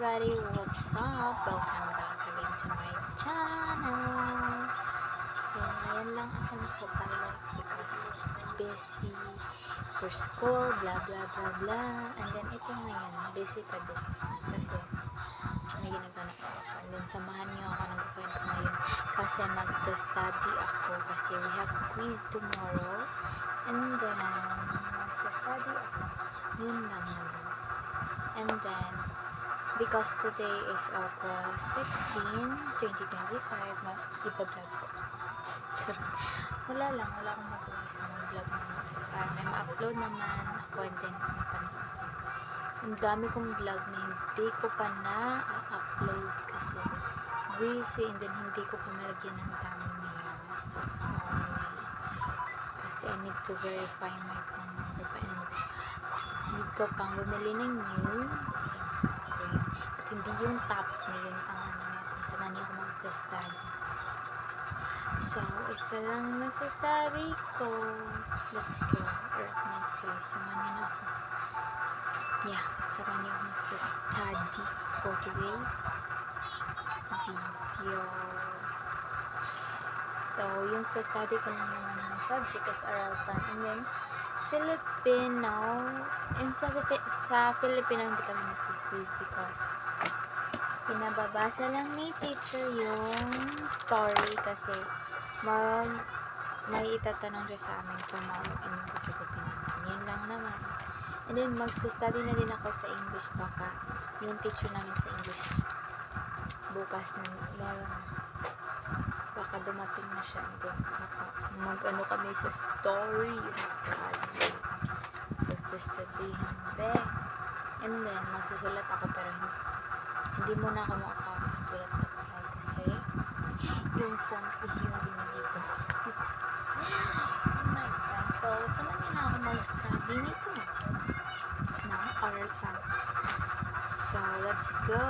everybody, what's up? Welcome back again to my channel. So, ngayon lang ako nakabalik because busy for school, blah blah blah blah. And then ito ngayon, busy pa din kasi may ginagawa ako. And then samahan niyo ako ng gagawin ko ngayon kasi magsta-study ako kasi we have quiz tomorrow. And then magsta-study ako. Yun lang naman. And then, because today is August 16, 2025, iba-vlog ko. Wala akong magawa sa mga vlog naman. Para may ma-upload naman ako and then ang dami kong vlog na hindi ko pa na-upload kasi busy and then hindi ko pa nalagyan ng thumbnail. So sorry. Kasi I need to verify my phone number pa and need ko pang bumili ng new SIM. So, at hindi yung top na yun ang ano natin. Sa mani ako mag-study. So, isa lang masasabi ko. Let's go. Earth night guys. Sama niyo na ako. Yeah, sama niyo ako mag-study for today's video. So, yung sa study ko naman ng subject is Arabic and then Filipino. And sa Filipino hindi kami nag-quiz because pinababasa lang ni teacher yung story kasi may itatanong siya sa amin tomorrow and sasagutin namin. Yun lang naman. And then mag-study na din ako sa English baka yung teacher namin sa English bukas na meron. Baka dumating na siya and then mag-ano kami sa story magstustudyhan be and then magsusulat ako pero hindi muna ako makakasulat na pala kasi yung font is yung binili ko. Oh my god, so samahan niyo na ako mag-study nito ng oral plan. So let's go.